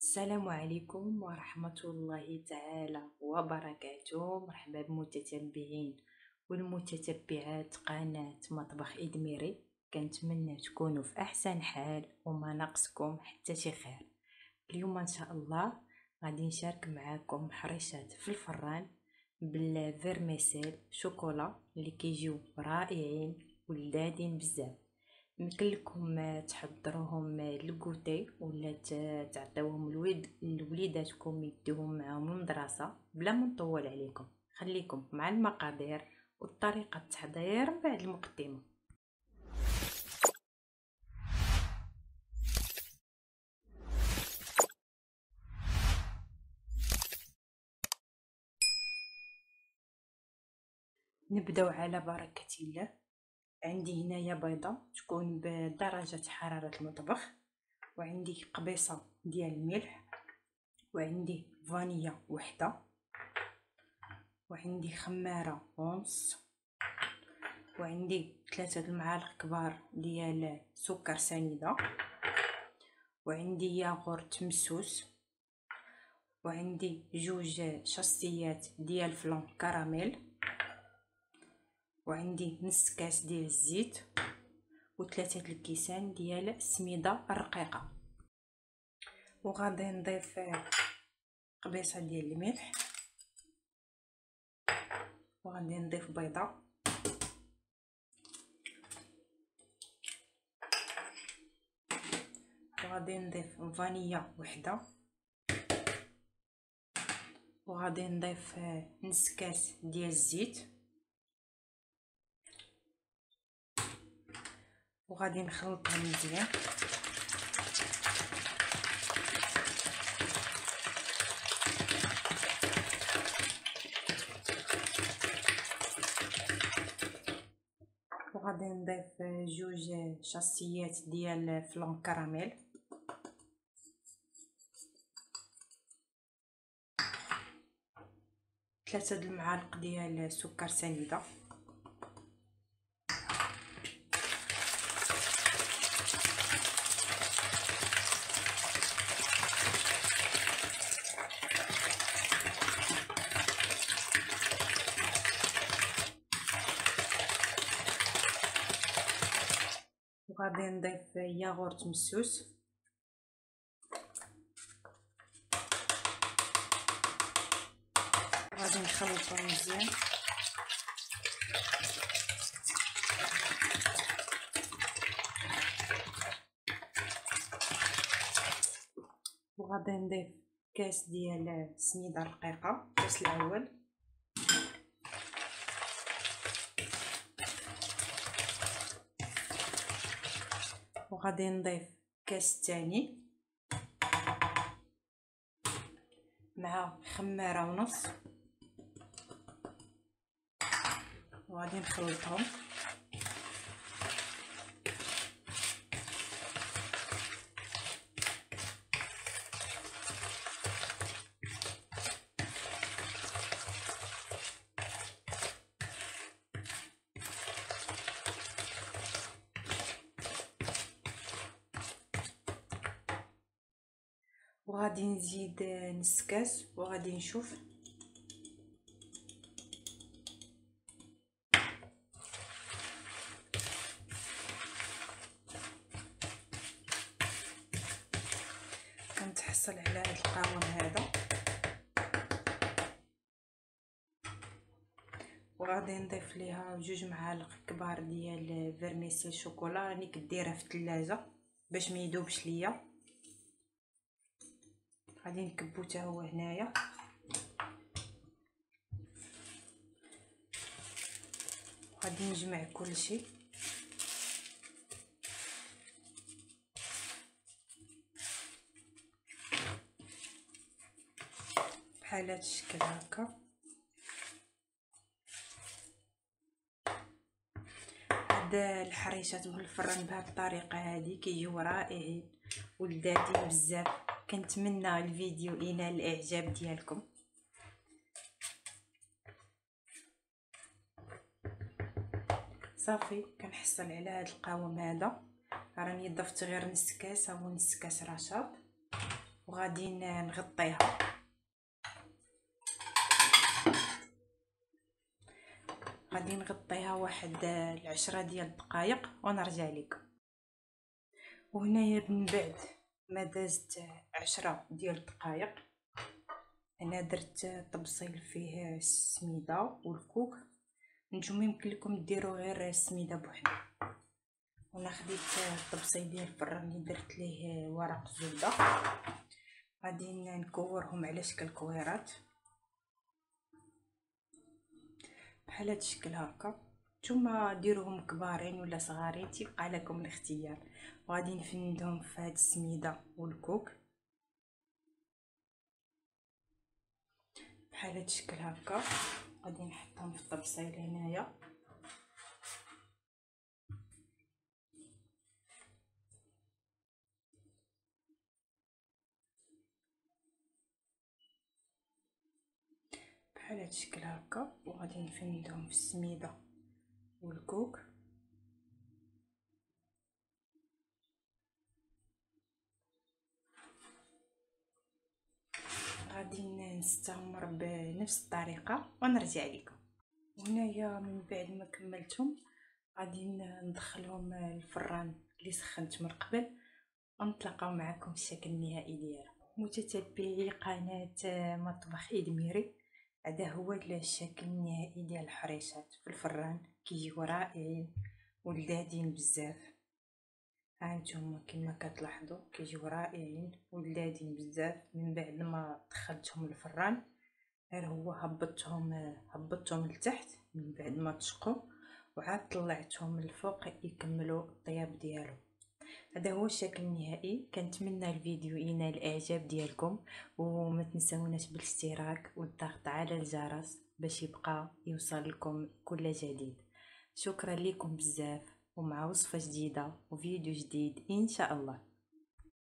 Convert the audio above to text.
السلام عليكم ورحمة الله تعالى وبركاته. مرحبا بالمتتبعين والمتتبعات قناة مطبخ إدميري. كنتمنى تكونوا في أحسن حال وما ناقصكم حتى شي خير. اليوم إن شاء الله غادي نشارك معاكم حريشات في الفران بالفيرميسيل شوكولا اللي كيجيو رائعين ولذاذين بزاف. يمكن لكم تحضروهم للكوتي ولا تعطيوهم لوليداتكم يديوهم معاهم المدرسه بلا ما نطول عليكم. خليكم مع المقادير وطريقه التحضير بعد المقدمه. نبداو على بركه الله. عندي هنايا بيضه تكون بدرجه حراره المطبخ، وعندي قبيصه ديال الملح، وعندي فانيلا وحده، وعندي خماره ونص، وعندي 3 المعالق كبار ديال سكر سنيده، وعندي ياغورت مسوس، وعندي 2 شاصيات ديال فلان كراميل، وعندي نص كاس ديال الزيت، و3 الكيسان ديال السميده الرقيقه. وغادي نضيف قبيصه ديال الملح، وغادي نضيف بيضه، وغادي نضيف فانيلا وحده، وغادي نضيف نص كاس ديال الزيت، وغادي نخلطهم مزيان. وغادي نضيف 2 شاصيات ديال فلان كراميل، 3 المعالق ديال سكر سنيده، وغادي نضيف ياغورت مسوس، غادي نخلطهم مزيان. وغادي نضيف كاس ديال السميده الرقيقه، الكاس الاول، وغادي نضيف كاس الثاني مع خماره ونص، وغادي نخلطهم. وغادي نزيد نص كاس وغادي نشوف. كنتحصل على هذا القوام هذا، وغادي نضيف ليها 2 معالق كبار ديال فيرميسيل شوكولا راني كديرها في الثلاجه باش ما يذوبش ليا. غادي نكبو حتى هو هنايا، غادي نجمع كلشي بحال هذا الشكل هكا. هاد الحريشات بالفران بهذه الطريقه هذه كيجيو رائعين ولذاذين بزاف. كنتمنى الفيديو ينال الاعجاب ديالكم. صافي كنحصل على هذا القوام هذا، راني ضفت غير نص كاس، ها هو نص كاس رشاد. وغادي نغطيها. غادي نغطيها واحد 10 ديال الدقائق ونرجع لكم. وهنايا من بعد ما دازت 10 ديال الدقائق انا درت طبسيل فيه السميده والكوك. نتوما يمكن لكم ديروا غير السميده بوحدها. وانا خديت الطبسيل ديال الفران اللي درت ليه ورق زبده. غادي نكورهم على شكل كويرات بحال هاد الشكل هكا. نتوما ديروهم كبارين ولا صغارين تيبقى لكم الاختيار. وغادي نفندهم في هاد السميده والكوك بحال هاد الشكل هكا. غادي نحطهم في الطبسيل هنايا. بحال هاد الشكل هكا. وغادي نفندهم في السميده والكوك. غادي نستمر بنفس الطريقه ونرجع لكم. هنايا من بعد ما كملتهم غادي ندخلهم الفران اللي سخنت من قبل ونتلاقاو معكم في الشكل النهائي ديالو. متتبعي قناه مطبخ ادميري، هذا هو الشكل النهائي ديال الحريشات في الفران. كيجيو رائعين ولذاذين بزاف. هانتوما كما كتلاحظوا كيجيو رائعين ولذاذين بزاف. من بعد ما دخلتهم الفران غير هو هبطتهم لتحت من بعد ما تشقوا، وعاد طلعتهم للفوق يكملوا الطياب ديالو. هذا هو الشكل النهائي. كنتمنى الفيديو ينال الاعجاب ديالكم، وما تنساوناش بالاشتراك والضغط على الجرس باش يبقى يوصل لكم كل جديد. شكرا لكم بزاف، ومع وصفة جديدة وفيديو جديد ان شاء الله.